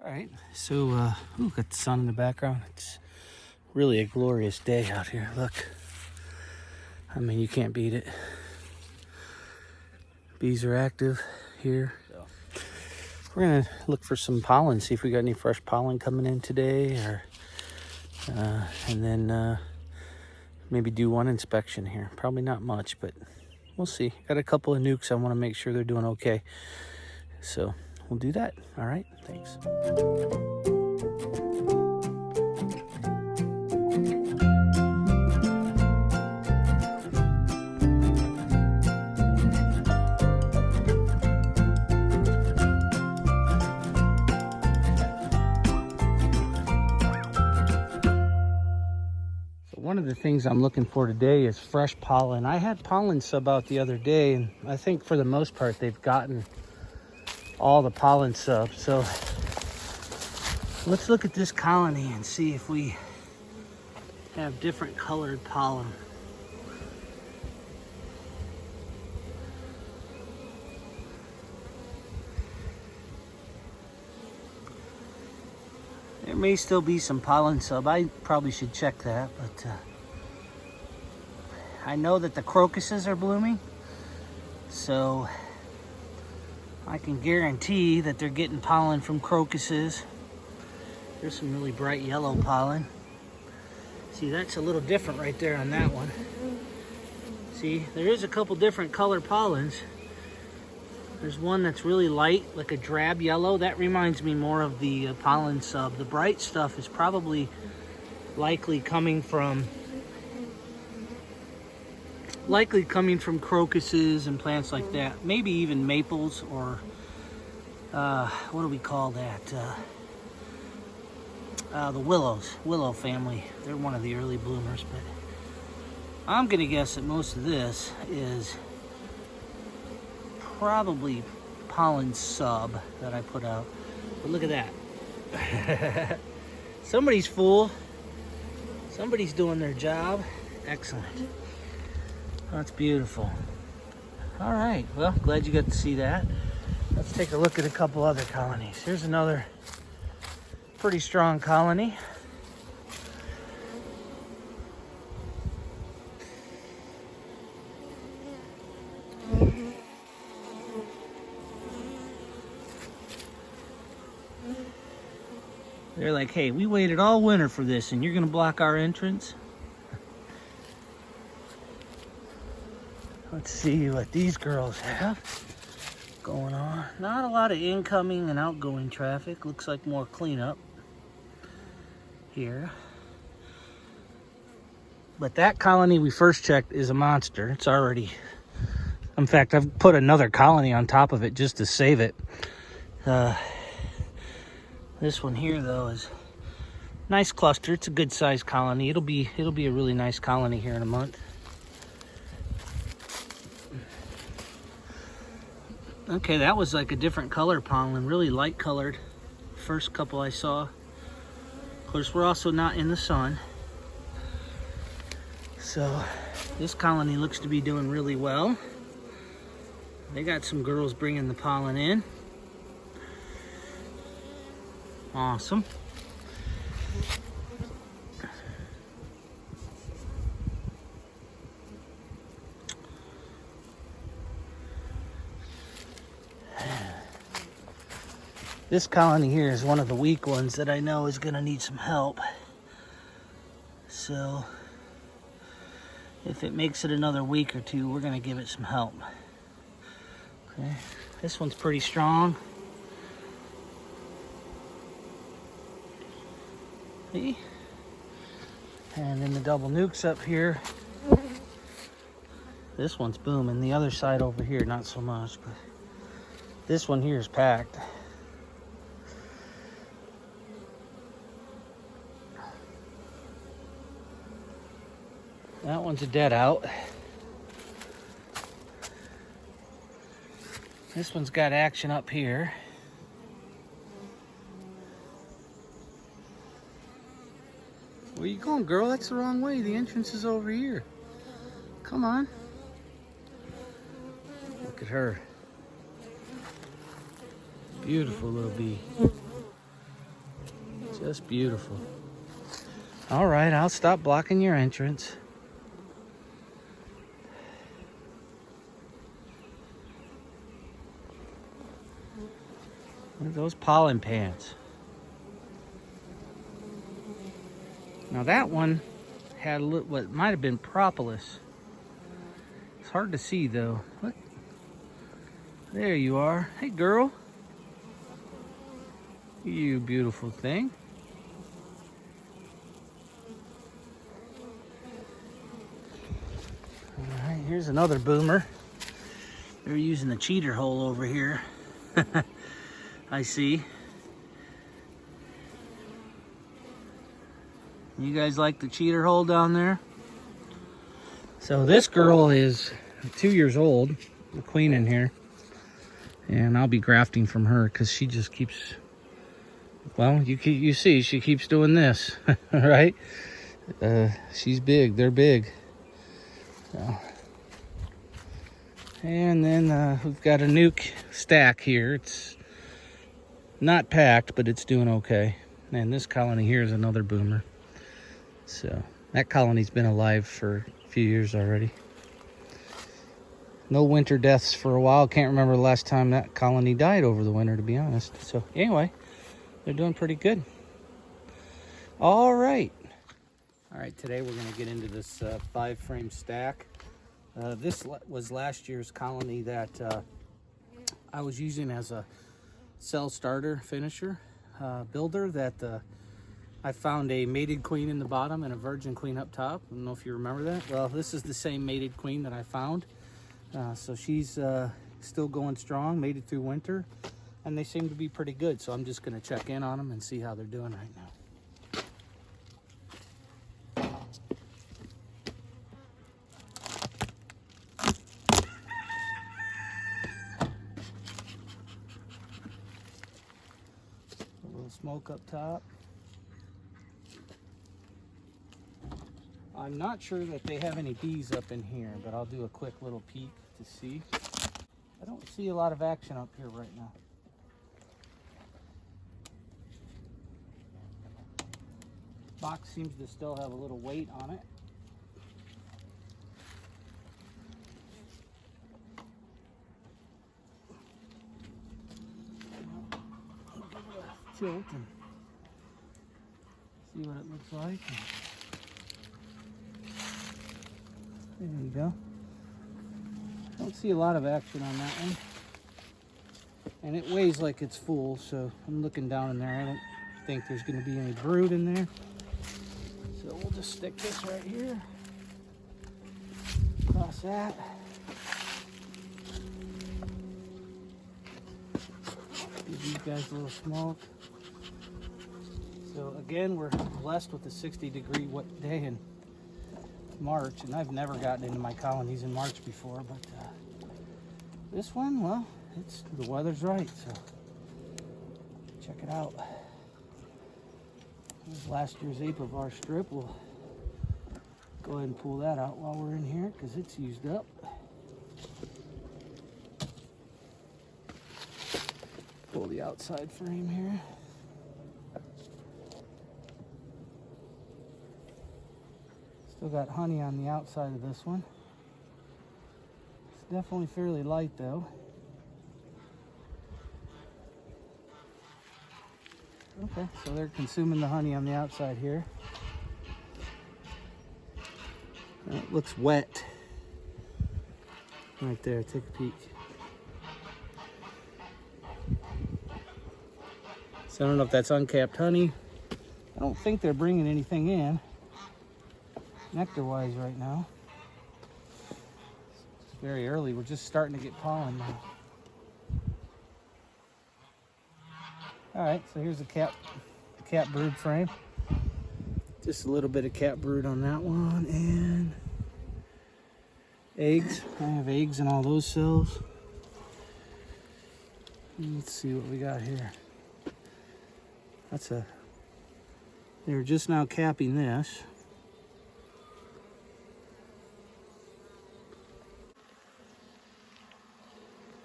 All right, so ooh, got the sun in the background. It's really a glorious day out here. Look, I mean, you can't beat it. Bees are active here. So we're gonna look for some pollen, see if we got any fresh pollen coming in today, or and then maybe do one inspection here. Probably not much, but we'll see. Got a couple of nukes. I want to make sure they're doing okay. So we'll do that. All right, thanks. One of the things I'm looking for today is fresh pollen. I had pollen sub out the other day, and I think for the most part they've gotten all the pollen sub. So let's look at this colony and see if we have different colored pollen. There may still be some pollen sub. I probably should check that, but I know that the crocuses are blooming, so I can guarantee that they're getting pollen from crocuses. There's some really bright yellow pollen. See, that's a little different right there on that one. See, there is a couple different color pollens. There's one that's really light, like a drab yellow. That reminds me more of the pollen sub. The bright stuff is probably likely coming from crocuses and plants like that. Maybe even maples or what do we call that? The willow family. They're one of the early bloomers, but I'm gonna guess that most of this is probably pollen sub that I put out. But look at that. Somebody's full. Somebody's doing their job. Excellent. That's beautiful. All right, well, glad you got to see that. Let's take a look at a couple other colonies. Here's another pretty strong colony. They're like, hey, we waited all winter for this and you're gonna block our entrance? Let's see what these girls have going on. Not a lot of incoming and outgoing traffic. Looks like more cleanup here. But that colony we first checked is a monster. It's already, in fact, I've put another colony on top of it just to save it. This one here though is nice cluster. It's a good sized colony. It'll be a really nice colony here in a month. Okay, that was like a different color pollen, really light colored. First couple I saw. Of course, we're also not in the sun. So this colony looks to be doing really well. They got some girls bringing the pollen in. Awesome. This colony here is one of the weak ones that I know is going to need some help. So if it makes it another week or two, we're going to give it some help. Okay, this one's pretty strong. See? And then the double nukes up here. This one's booming. The other side over here, not so much, but this one here is packed. That one's a dead out. This one's got action up here. Where you going, girl? That's the wrong way. The entrance is over here. Come on. Look at her. Beautiful little bee. Just beautiful. All right, I'll stop blocking your entrance. Look at those pollen pants. Now that one had a little, what might have been propolis. It's hard to see though. Look. There you are. Hey girl. You beautiful thing. All right, here's another boomer. They're using the cheater hole over here. I see. You guys like the cheater hole down there? So this girl is 2 years old, the queen in here. And I'll be grafting from her because she just keeps, well, you see, she keeps doing this, right? She's big, they're big. So. And then we've got a new stack here. It's not packed, but it's doing okay. And this colony here is another boomer. So that colony's been alive for a few years already. No winter deaths for a while. Can't remember the last time that colony died over the winter, to be honest. So anyway, they're doing pretty good. All right. All right, today we're going to get into this 5-frame stack. This was last year's colony that I was using as a cell starter finisher builder that I found a mated queen in the bottom and a virgin queen up top. I don't know if you remember that. Well, this is the same mated queen that I found. So she's still going strong, made it through winter, and they seem to be pretty good. So I'm just going to check in on them and see how they're doing right now. A little smoke up top. I'm not sure that they have any bees up in here, but I'll do a quick little peek to see. I don't see a lot of action up here right now. Box seems to still have a little weight on it. I'll give it a tilt and see what it looks like. There you go. Don't see a lot of action on that one. And it weighs like it's full, so I'm looking down in there. I don't think there's going to be any brood in there. So we'll just stick this right here. Across that. Give these guys a little smoke. So again, we're blessed with a 60-degree wet day in March, and I've never gotten into my colonies in March before, but this one, well, the weather's right, so check it out. There's last year's Apivar strip. We'll go ahead and pull that out while we're in here because it's used up. Pull the outside frame here. Still got honey on the outside of this one. It's definitely fairly light though. Okay, so they're consuming the honey on the outside here. It looks wet. Right there, take a peek. So I don't know if that's uncapped honey. I don't think they're bringing anything in nectar-wise right now. It's very early. We're just starting to get pollen now. All right, so here's the cap brood frame. Just a little bit of cap brood on that one, and eggs. I have eggs in all those cells. Let's see what we got here. They were just now capping this.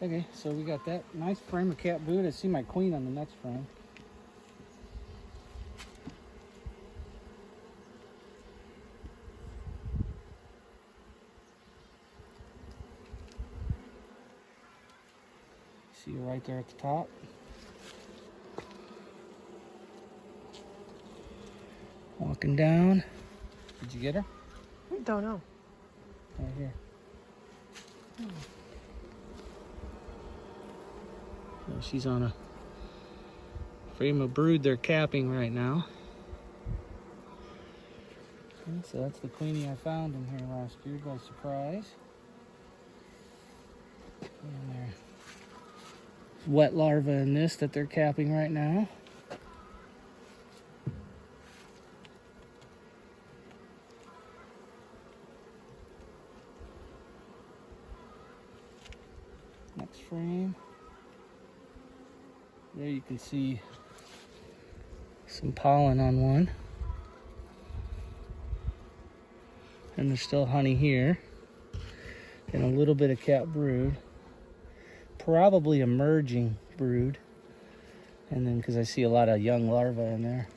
Okay, so we got that nice frame of cap brood. I see my queen on the next frame. See her right there at the top. Walking down. Did you get her? Don't know. Right here. So she's on a frame of brood they're capping right now. And so that's the queenie I found in here last year by surprise. And there's wet larvae in this that they're capping right now. Next frame. There you can see some pollen on one. And there's still honey here. And a little bit of capped brood. Probably emerging brood. And then because I see a lot of young larvae in there.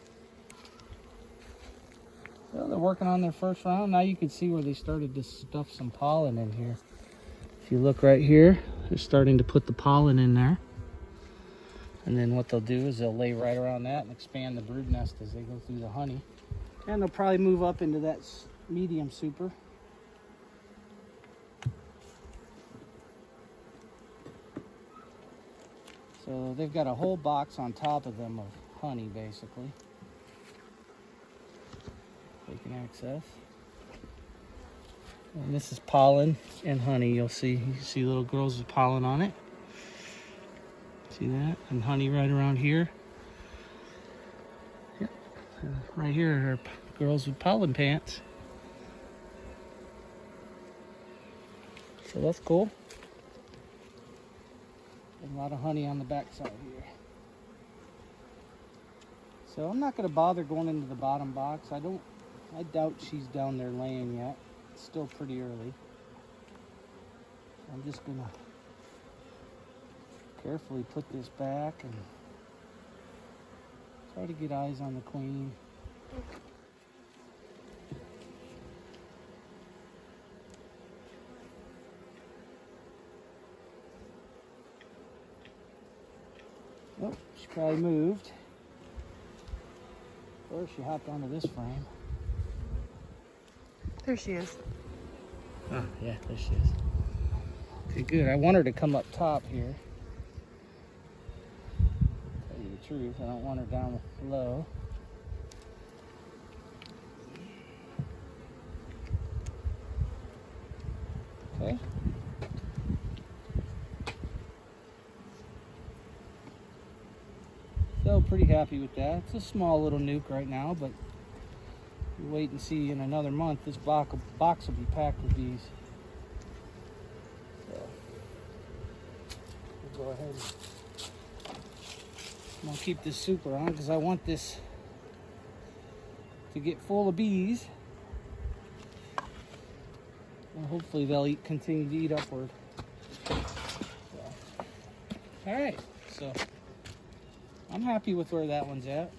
So they're working on their first round. Now you can see where they started to stuff some pollen in here. If you look right here, they're starting to put the pollen in there. And then what they'll do is they'll lay right around that and expand the brood nest as they go through the honey. And they'll probably move up into that medium super. So they've got a whole box on top of them of honey, basically, they can access. And this is pollen and honey. You see little girls with pollen on it. See that? And honey right around here. Yep. Right here are girls with pollen pants. So that's cool. And a lot of honey on the back side here. So I'm not going to bother going into the bottom box. I doubt she's down there laying yet. It's still pretty early. I'm just going to carefully put this back and try to get eyes on the queen. Oh, she probably moved. Or she hopped onto this frame. There she is. Oh, yeah, there she is. Okay, good. I want her to come up top here. Tell you the truth, I don't want her down low. Okay. So pretty happy with that. It's a small little nuke right now, but you wait and see in another month, this box will be packed with bees. So we'll go ahead and I'll keep this super on because I want this to get full of bees. And hopefully they'll continue to eat upward. So. All right, so I'm happy with where that one's at.